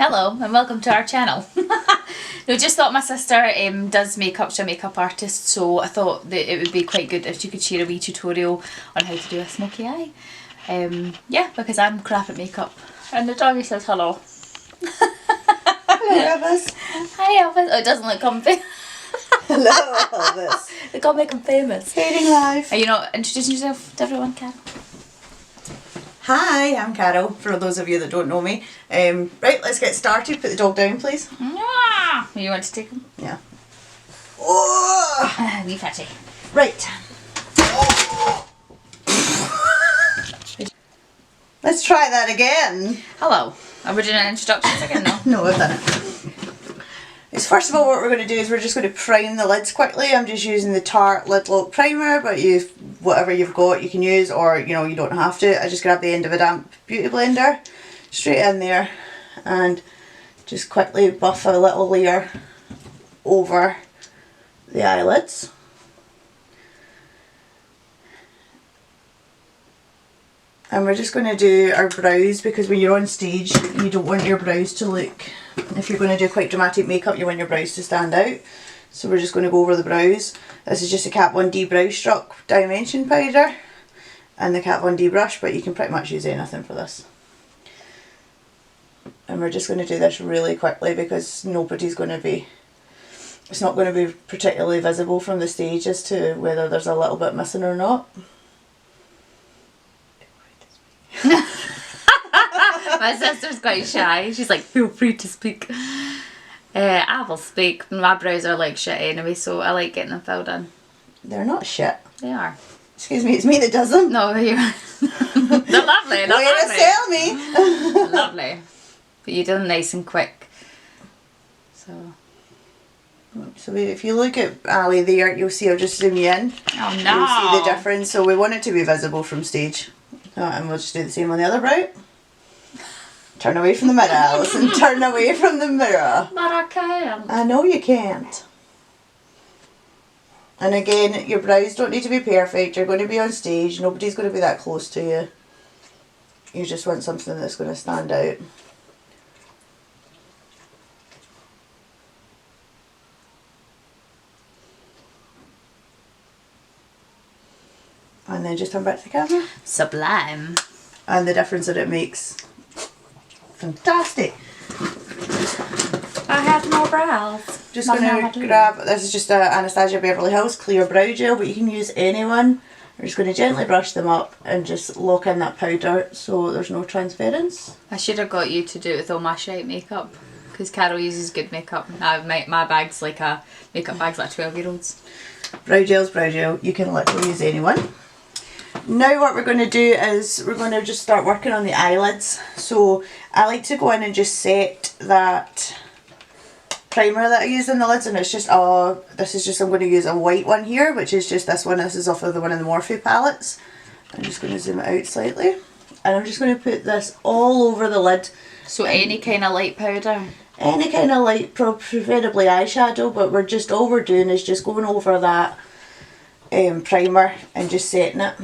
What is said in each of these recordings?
Hello and welcome to our channel. No, just thought my sister does makeup, she's a makeup artist, so I thought that it would be quite good if she could share a wee tutorial on how to do a smoky eye. Yeah, because I'm crap at makeup. And the doggy says hello. Hello Elvis. Hi Elvis. Oh, it doesn't look comfy. Hello Elvis. They can't make him famous. Hating life. Are you not introducing yourself to everyone, Carol? Hi, I'm Carol, for those of you that don't know me. Right, let's get started. Put the dog down, please. Yeah. You want to take him? Yeah. Oh! Wee fatty. Right. Let's try that again. Hello. Are we doing an introductions again now? No, we've done it. First of all, what we're going to do is we're just going to prime the lids quickly. I'm just using the Tarte Lid Lock Primer, but whatever you've got you can use, or you don't have to. I just grab the end of a damp beauty blender, straight in there, and just quickly buff a little layer over the eyelids. And we're just going to do our brows, because when you're on stage you don't want your brows to look, if you're going to do quite dramatic makeup you want your brows to stand out. So we're just going to go over the brows. This is just a Kat Von D Brow Struck Dimension Powder and the Kat Von D brush, but you can pretty much use anything for this. And we're just going to do this really quickly because it's not going to be particularly visible from the stage as to whether there's a little bit missing or not. My sister's quite shy. She's like, feel free to speak. I will speak. My brows are like shit anyway, so I like getting them filled in. They're not shit. They are. Excuse me, it's me that does them. No, they're lovely. They're Way to sell me. Lovely. But you do them nice and quick. So if you look at Ali there, you'll see, I'll just zoom you in. Oh no. You'll see the difference. So we want it to be visible from stage. And we'll just do the same on the other brow. Turn away from the mirror, Alison. Turn away from the mirror. But I can't. I know you can't. And again, your brows don't need to be perfect. You're going to be on stage. Nobody's going to be that close to you. You just want something that's going to stand out. And then just turn back to the camera. Sublime. And the difference that it makes. Fantastic. I have no brows. Just going to grab, this is just a Anastasia Beverly Hills clear brow gel, but you can use any one. We're just going to gently brush them up and just lock in that powder so there's no transference. I should have got you to do it with all my shite makeup, because Carol uses good makeup. My bag's like a makeup bag's like 12-year-olds. Brow gel's brow gel. You can literally use any one. Now what we're going to do is we're going to just start working on the eyelids. So I like to go in and just set that primer that I used on the lids, and it's just, I'm going to use a white one here, which is just this one. This is off of the one in the Morphe palettes. I'm just going to zoom it out slightly, and I'm just going to put this all over the lid. So any kind of light powder? Any kind of light, preferably eyeshadow, but all we're doing is just going over that primer and just setting it.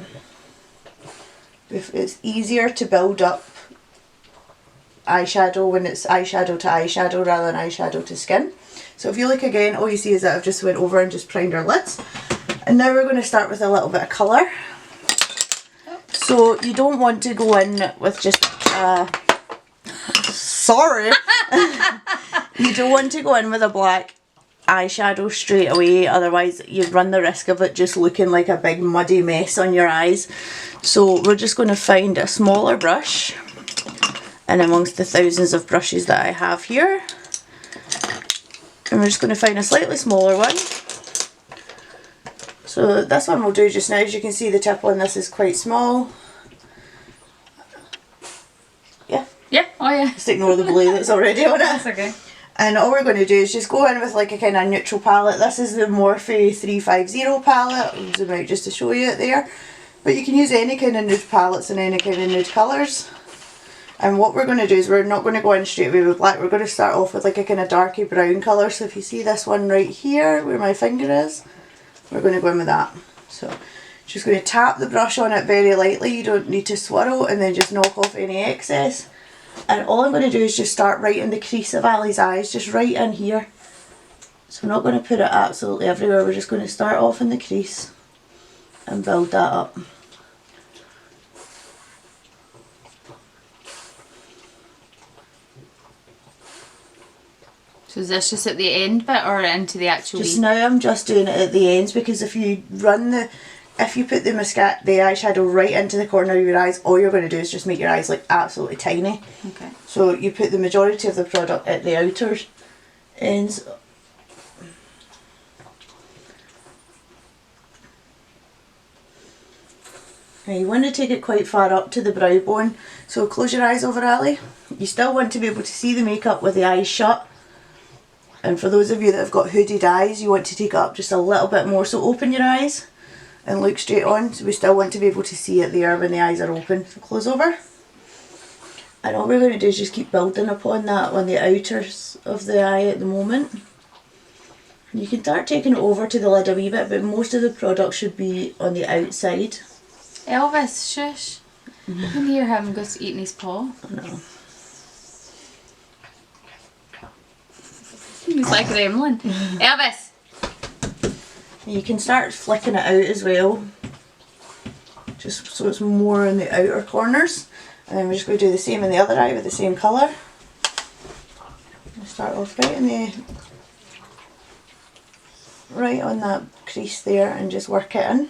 It's easier to build up eyeshadow when it's eyeshadow to eyeshadow rather than eyeshadow to skin. So if you look again, all you see is that I've just went over and just primed our lids. And now we're going to start with a little bit of colour. So you don't want to go in with just sorry. You don't want to go in with a black eyeshadow straight away, otherwise you run the risk of it just looking like a big muddy mess on your eyes. So we're just going to find a smaller brush and amongst the thousands of brushes that I have here, and we're just going to find a slightly smaller one. So this one will do just now. As you can see, the tip on this is quite small. Yeah? Yeah, oh yeah. Just ignore the blue that's already on it. That's okay. And all we're going to do is just go in with like a kind of neutral palette. This is the Morphe 350 palette. I'll zoom out just to show you it there. But you can use any kind of nude palettes and any kind of nude colours. And what we're going to do is we're not going to go in straight away with black. We're going to start off with like a kind of darky brown colour. So if you see this one right here where my finger is, we're going to go in with that. So just going to tap the brush on it very lightly. You don't need to swirl, and then just knock off any excess. And all I'm going to do is just start right in the crease of Ali's eyes, just right in here. So we're not going to put it absolutely everywhere, we're just going to start off in the crease and build that up. So is this just at the end bit or into the actual Just now I'm just doing it at the ends, because if you put the eyeshadow right into the corner of your eyes, all you're going to do is just make your eyes look absolutely tiny. Okay. So you put the majority of the product at the outer ends. Now you want to take it quite far up to the brow bone, so close your eyes over, Ali. You still want to be able to see the makeup with the eyes shut. And for those of you that have got hooded eyes, you want to take it up just a little bit more, so open your eyes and look straight on. So we still want to be able to see it there when the eyes are open. So close over. And all we're going to do is just keep building upon that on the outers of the eye at the moment. You can start taking it over to the lid a wee bit, but most of the product should be on the outside. Elvis, shush. You can hear him just eating his paw. No. He's like a gremlin. Elvis! You can start flicking it out as well, just so it's more in the outer corners. And then we're just going to do the same in the other eye with the same colour. Start off right on that crease there and just work it in.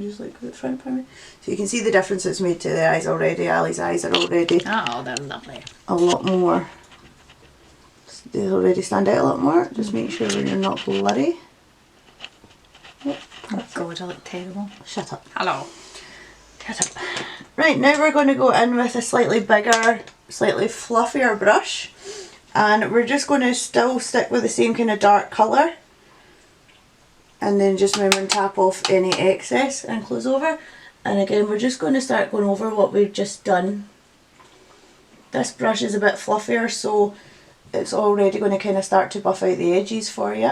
Just look at the front for me. So you can see the difference it's made to the eyes already. Ali's eyes are already Oh, they're lovely. a lot more. They already stand out a lot more. Just make sure when you're not blurry. Yep. Oh God, I look terrible. Shut up. Hello. Shut up. Right, now we're going to go in with a slightly bigger, slightly fluffier brush. And we're just going to still stick with the same kind of dark colour. And then just remember and tap off any excess and close over. And again, we're just going to start going over what we've just done. This brush is a bit fluffier, so it's already going to kind of start to buff out the edges for you.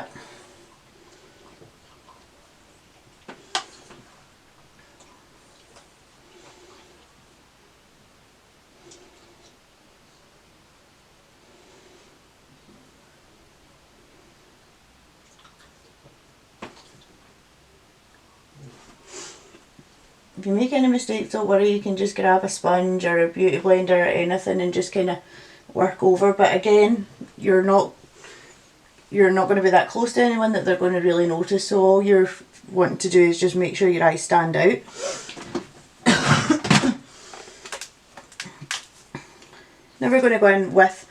If you make any mistakes, don't worry, you can just grab a sponge or a beauty blender or anything and just kind of work over. But again, you're not going to be that close to anyone that they're going to really notice, so all you're wanting to do is just make sure your eyes stand out. Now we're going to go in with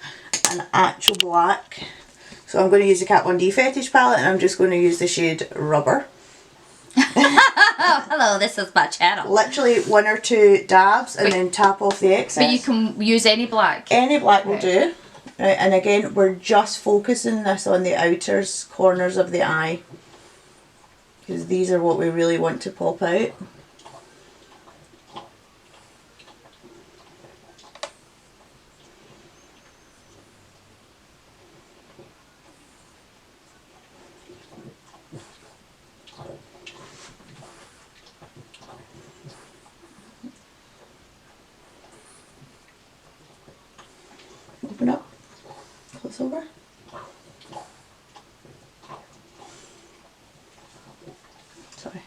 an actual black. So I'm going to use the Kat Von D Fetish palette, and I'm just going to use the shade Rubber. Oh, hello, this is my channel. Literally 1 or 2 dabs and then tap off the excess. But you can use any black. Any black will do. Right, and again, we're just focusing this on the outer corners of the eye, because these are what we really want to pop out. Open up, close over. Sorry.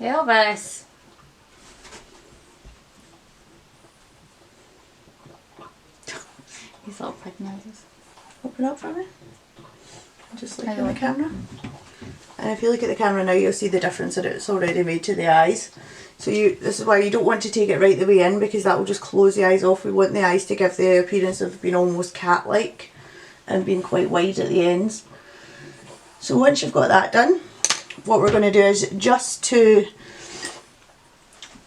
Elvis. These little pig noses. Open up for me. Just look at the camera. And if you look at the camera now, you'll see the difference that it's already made to the eyes. So this is why you don't want to take it right the way in, because that will just close the eyes off. We want the eyes to give the appearance of being almost cat-like and being quite wide at the ends. So once you've got that done, what we're going to do is just to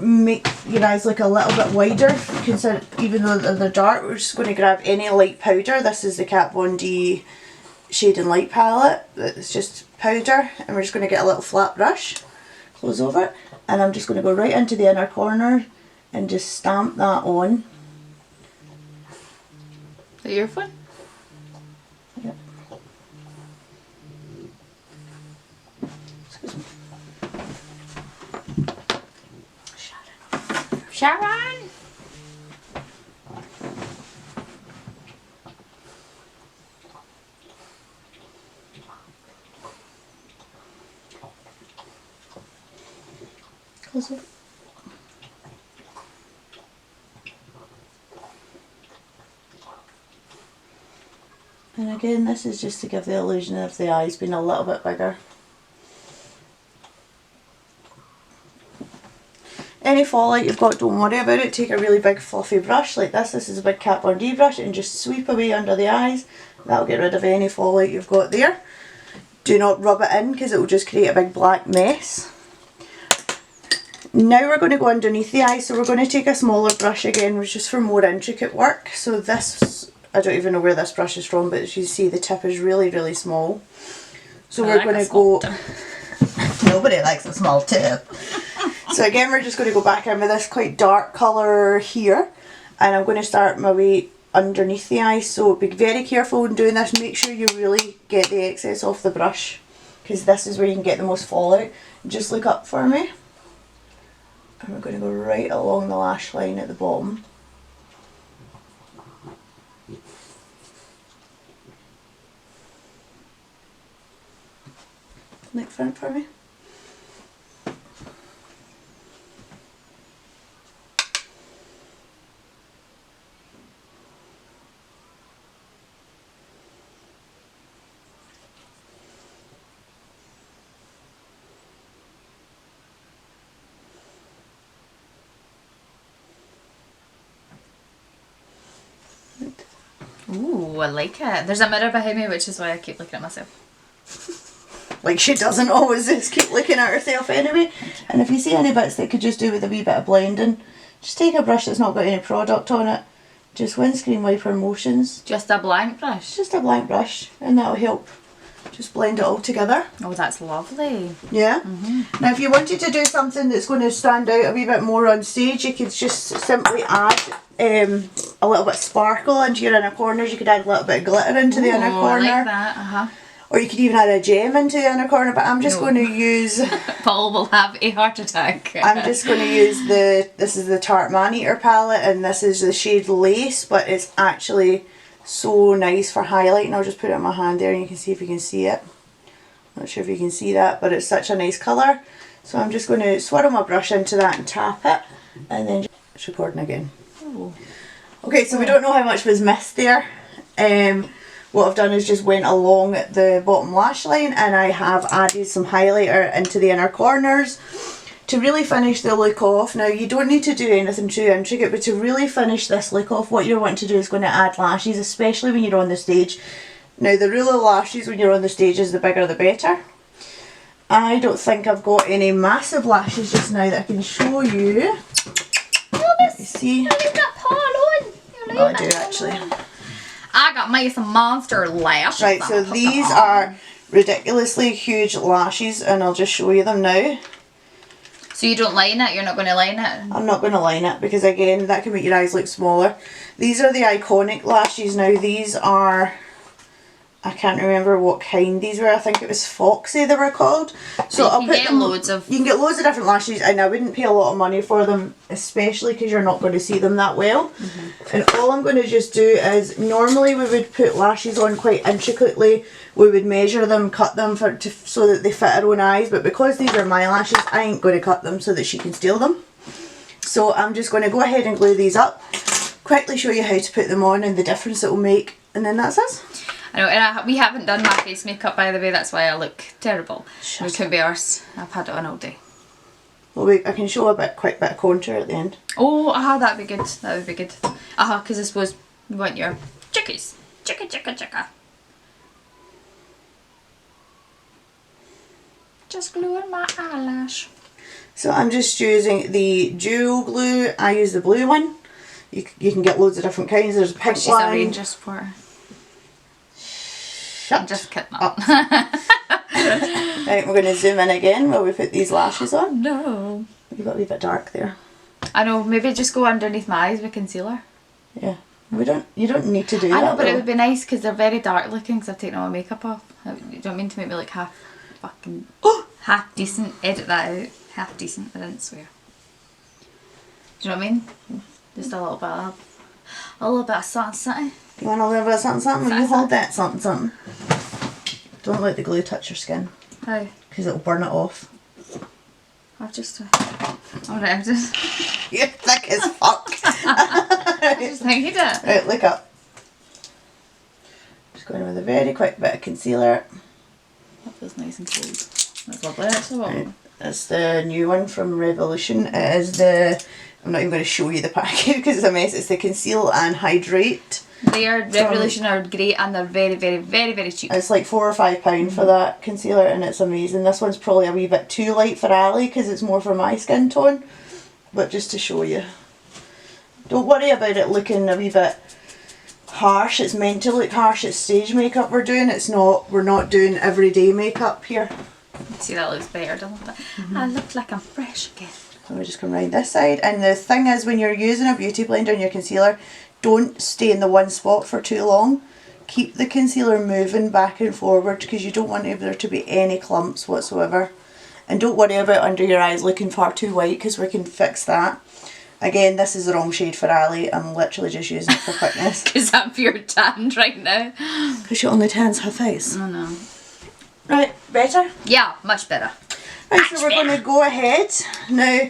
make your eyes look a little bit wider, consider, even though they're dark. We're just going to grab any light powder. This is the Kat Von D Shade and Light palette. It's just powder, and we're just going to get a little flat brush, close over it, and I'm just going to go right into the inner corner and just stamp that on. Is that your phone? Yep. Excuse me. Sharon! Close it. And again, this is just to give the illusion of the eyes being a little bit bigger. Any fallout you've got, don't worry about it. Take a really big fluffy brush like this. This is a big Kat Von D brush, and just sweep away under the eyes. That'll get rid of any fallout you've got there. Do not rub it in because it will just create a big black mess. Now we're going to go underneath the eye, so we're going to take a smaller brush again, which is for more intricate work. So this, I don't even know where this brush is from, but as you see the tip is really, really small. So we're going to go... Nobody likes a small tip. So again, we're just going to go back in with this quite dark colour here, and I'm going to start my way underneath the eye. So be very careful when doing this. Make sure you really get the excess off the brush, because this is where you can get the most fallout. Just look up for me. And we're going to go right along the lash line at the bottom. Look front for me. Ooh, I like it. There's a mirror behind me, which is why I keep looking at myself. Like she doesn't always just keep looking at herself anyway. And if you see any bits that could just do with a wee bit of blending, just take a brush that's not got any product on it. Just windscreen wiper motions. Just a blank brush? Just a blank brush, and that'll help just blend it all together. Oh, that's lovely. Yeah. Now if you wanted to do something that's going to stand out a wee bit more on stage, you could just simply add a little bit of sparkle into your inner corners. You could add a little bit of glitter into the inner corner. I like that. Or you could even add a gem into the inner corner, but I'm just going to use... Paul will have a heart attack. I'm just going to use this is the Tarte Man-Eater palette, and this is the shade Lace, but it's actually so nice for highlighting. I'll just put it on my hand there and you can see if you can see it. Not sure if you can see that, but it's such a nice colour. So I'm just going to swirl my brush into that and tap it, and then just recording again. Oh. Okay, so we don't know how much was missed there. What I've done is just went along the bottom lash line, and I have added some highlighter into the inner corners to really finish the look off. Now you don't need to do anything too intricate, but to really finish this look off, what you're wanting to do is going to add lashes, especially when you're on the stage. Now the rule of lashes when you're on the stage is the bigger the better. I don't think I've got any massive lashes just now that I can show you. Let me see. Oh, I do actually. I got me some monster lashes. Right, so these are ridiculously huge lashes, and I'll just show you them now. So you don't line it? You're not going to line it? I'm not going to line it because again that can make your eyes look smaller. These are the iconic lashes. Now these are, I can't remember what kind these were. I think it was Foxy they were called. So I'll put them. You can get loads of different lashes, and I wouldn't pay a lot of money for them, especially because you're not going to see them that well. And all I'm going to just do is, normally we would put lashes on quite intricately. We would measure them, cut them so that they fit our own eyes, but because these are my lashes, I ain't going to cut them so that she can steal them. So I'm just going to go ahead and glue these up, quickly show you how to put them on and the difference it will make, and then that's us. I know, and we haven't done my face makeup, by the way, that's why I look terrible. We couldn't be ours. I've had it on all day. Well, I can show a quick bit of contour at the end. Oh, that'd be good. That would be good. Because I suppose you want your chickies. Chicka. Just gluing my eyelash. So I'm just using the dual glue. I use the blue one. You can get loads of different kinds. There's a pink She's one. a ranger sport. I'm just kidding up. Right, we're going to zoom in again while we put these lashes on. No. You've got a wee bit dark there. I know, maybe just go underneath my eyes with concealer. Yeah. You don't need to do that. I know, but though. it would be nice because they're very dark looking because I've taken all my makeup off. You don't mean to make me look half fucking... half decent. Edit that out. Half decent. I didn't swear. Do you know what I mean? Just a little bit of something, something. You want a little bit of something, something? Will you hold that something, something? Don't let the glue touch your skin. How? Because it'll burn it off. I've just... Alright, I'm just... You're thick as fuck. I just needed it. Right, look up. Just going in with a very quick bit of concealer. That feels nice and cold. That's lovely actually. Right. It's the new one from Revolution. It is the... I'm not even going to show you the package because it's a mess. It's the Conceal and Hydrate. Revolution are great and they're very, very, very, very cheap. It's like £4 or £5 for that concealer and it's amazing. This one's probably a wee bit too light for Ali because it's more for my skin tone. But just to show you. Don't worry about it looking a wee bit harsh. It's meant to look harsh. It's stage makeup we're doing. It's not. We're not doing everyday makeup here. See, that looks better, doesn't it? I look like I'm fresh again. So we just come round this side. And the thing is, when you're using a beauty blender in your concealer, don't stay in the one spot for too long. Keep the concealer moving back and forward because you don't want there to be any clumps whatsoever. And don't worry about under your eyes looking far too white because we can fix that. Again, this is the wrong shade for Ali. I'm literally just using it for quickness. Because I'm pure tanned right now. Because she only tans her face. I know. Right, better? Yeah, much better. Right, so we're going to go ahead. Now,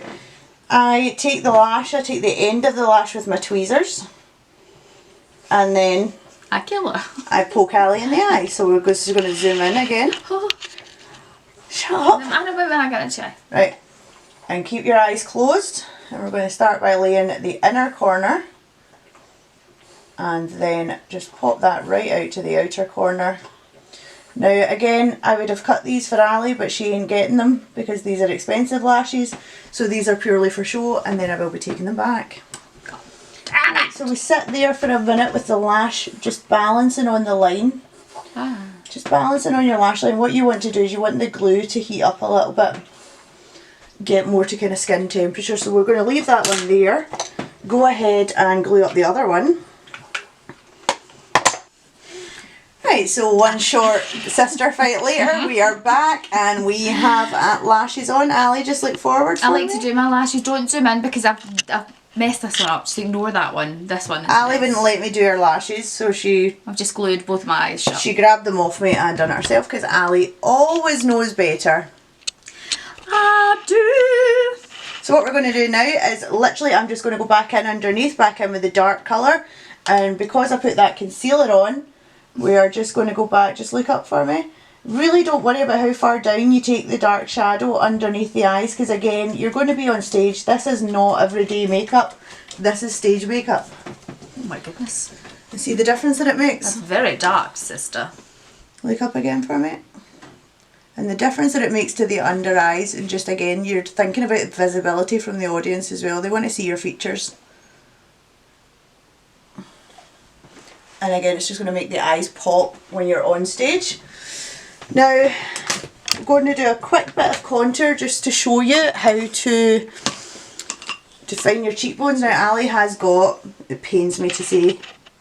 I take the end of the lash with my tweezers. And then I kill her. I poke Ali in the eye. So we're just going to zoom in again. Shut up. I know when I'm going to try. Right, and keep your eyes closed. And we're going to start by laying the inner corner. And then just pop that right out to the outer corner. Now again, I would have cut these for Ali, but she ain't getting them because these are expensive lashes. So these are purely for show, and then I will be taking them back. Right, so we sit there for a minute with the lash just balancing on the line. Just balancing on your lash line. What you want to do is you want the glue to heat up a little bit. Get more to kind of skin temperature. So we're going to leave that one there. Go ahead and glue up the other one. Right, so one short sister fight later, we are back and we have lashes on. Ali, just look forward for I like me. to do my lashes. Don't zoom in because I've messed this one up, so ignore that one. This one is Ali nice. wouldn't let me do her lashes, so I've just glued both my eyes shut. she grabbed them off me and done it herself because Ali always knows better. I do. So what we're going to do now is literally I'm just going to go back in underneath, back in with the dark colour, and because I put that concealer on, we are just going to go back. Just look up for me. Really don't worry about how far down you take the dark shadow underneath the eyes because again, you're going to be on stage. This is not everyday makeup. This is stage makeup. Oh my goodness. You see the difference that it makes? That's very dark, sister. Look up again for me. And the difference that it makes to the under eyes, and just again, you're thinking about visibility from the audience as well. They want to see your features. And again, it's just going to make the eyes pop when you're on stage. Now, I'm going to do a quick bit of contour just to show you how to define your cheekbones. Now, Ali has got, it pains me to say,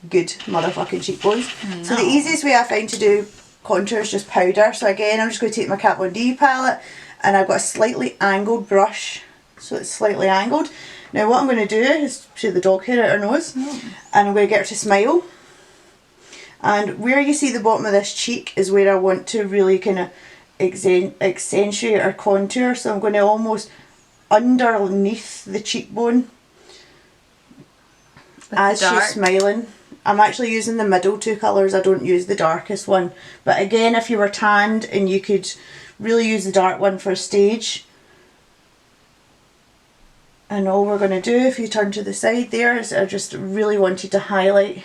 good motherfucking cheekbones. No. So the easiest way I find to do contour is just powder. So again, I'm just going to take my Kat Von D palette and I've got a slightly angled brush. So it's slightly angled. Now what I'm going to do is shoot the dog hair out her nose and I'm going to get her to smile. And where you see the bottom of this cheek is where I want to really kind of accentuate or contour. So I'm going to almost underneath the cheekbone as she's smiling. I'm actually using the middle two colours. I don't use the darkest one. But again, if you were tanned and you could really use the dark one for stage. And all we're going to do, if you turn to the side there, is I just really wanted to highlight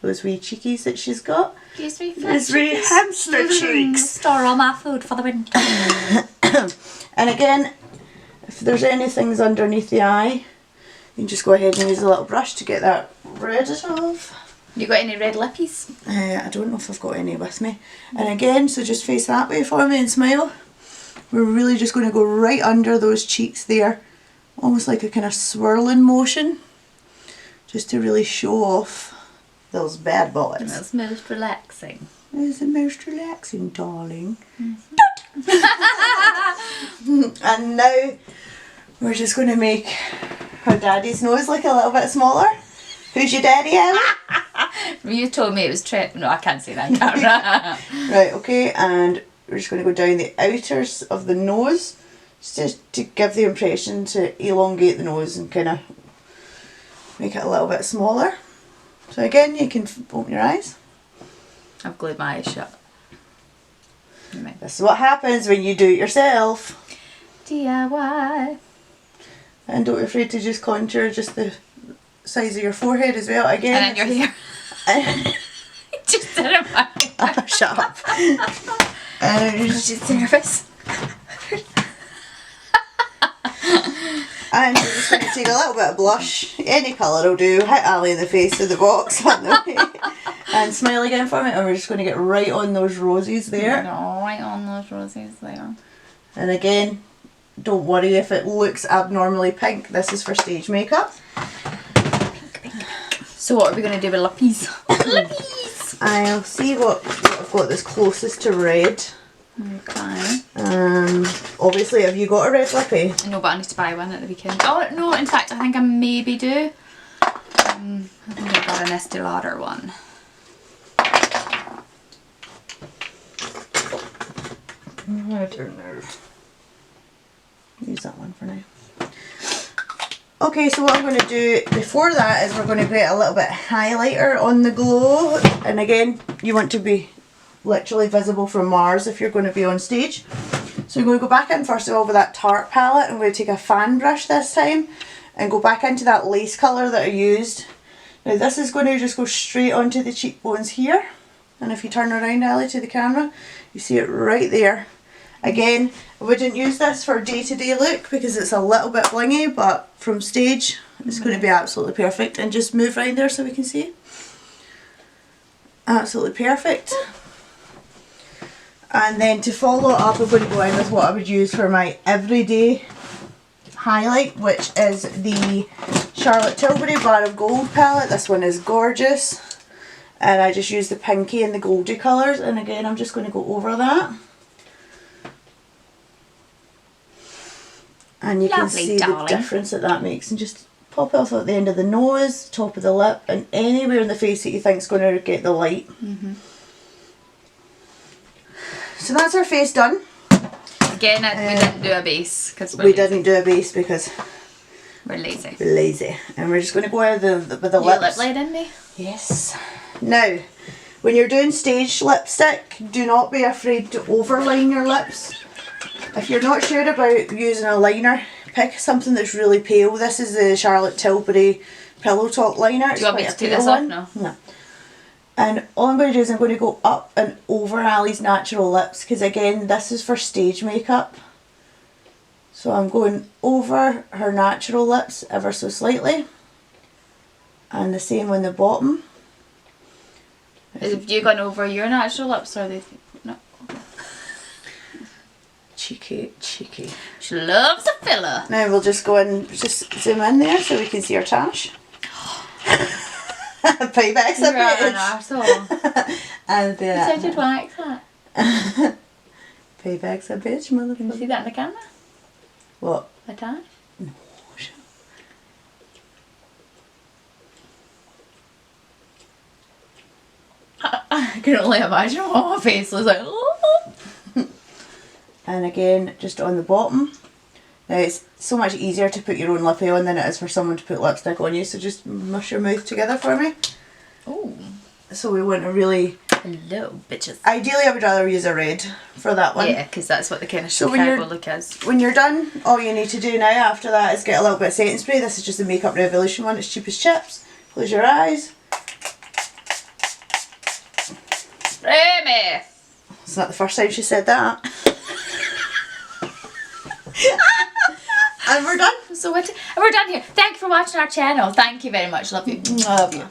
those wee cheekies that she's got. These wee hamster cheeks. Store all my food for the winter. And again, If there's any things underneath the eye, you can just go ahead and use a little brush to get that rid of. You got any red lippies? I don't know if I've got any with me. And again, so just face that way for me and smile. We're really just going to go right under those cheeks there, almost like a kind of swirling motion, just to really show off those bad boys. That's most relaxing. It's the most relaxing, darling. And now we're just going to make her daddy's nose look a little bit smaller. Who's your daddy, Ellie? You told me it was Trent. No, I can't say that on camera. Right, okay, and we're just going to go down the outers of the nose, just to give the impression to elongate the nose and kind of make it a little bit smaller. So again, you can open your eyes. I've glued my eyes shut. This is what happens when you do it yourself. DIY. And don't be afraid to just contour just the size of your forehead as well. Again. And then your hair. Just did it back. Oh, shut up. And She's nervous. And we're just going to take a little bit of blush, any colour will do, hit Ali in the face with the box on the way, and smile again for me, and we're just going to get right on those roses there. No, right on those roses there. And again, don't worry if it looks abnormally pink, this is for stage makeup. Pink. So what are we going to do with lippies? Lippies! I'll see what I've got that's closest to red. Okay. Obviously, have you got a red lippy? No, but I need to buy one at the weekend. Oh no, in fact, I think I maybe do. I think I got an Estee Lauder one. I don't know. Use that one for now. Okay, so what I'm going to do before that is we're going to get a little bit highlighter on the glow. And again, you want to be literally visible from Mars if you're going to be on stage. So I'm going to go back in first of all with that Tarte palette. I'm going to take a fan brush this time and go back into that lace colour that I used. Now this is going to just go straight onto the cheekbones here. And if you turn around, Ali, to the camera, you see it right there. Again, I wouldn't use this for a day-to-day look because it's a little bit blingy, but from stage it's going to be absolutely perfect. And just move around there so we can see. Absolutely perfect. And then to follow up, I'm going to go in with what I would use for my everyday highlight, which is the Charlotte Tilbury Bar of Gold palette. This one is gorgeous. And I just use the pinky and the goldy colours. And again, I'm just going to go over that. And you can see the difference that makes. And just pop it off at the end of the nose, top of the lip, and anywhere in the face that you think is going to get the light. Mm-hmm. So that's our face done. Again, we didn't do a base because didn't do a base because we're lazy. We're lazy, and we're just going to go out with the lips. lips. Lip light in me. Yes. Now, when you're doing stage lipstick, do not be afraid to overline your lips. If you're not sure about using a liner, pick something that's really pale. This is the Charlotte Tilbury Pillow Talk liner. Do you want me to take this off now? No. And all I'm going to do is I'm going to go up and over Ali's natural lips, because again, this is for stage makeup. So I'm going over her natural lips ever so slightly. And the same on the bottom. Have you gone over your natural lips or are they... No. Cheeky, cheeky. She loves a filler. Now we'll just go and just zoom in there so we can see her tash. Payback's a bitch. And you said you'd like that. Payback's a bitch, motherfucker. Can you see that in the camera? What? A tash? No. I can only imagine what my face was like. Oh. And again, just on the bottom. Now it's so much easier to put your own lippy on than it is for someone to put lipstick on you, so just mush your mouth together for me. Oh. So we want to really... Hello, bitches. Ideally I would rather use a red for that one. Yeah, because that's what the kind of Chicago look is. When you're done, all you need to do now after that is get a little bit of setting spray. This is just the Makeup Revolution one, it's cheap as chips. Close your eyes. Remy! It's not the first time she said that. And we're done. So what? And we're done here. Thank you for watching our channel. Thank you very much. Love you. Love you.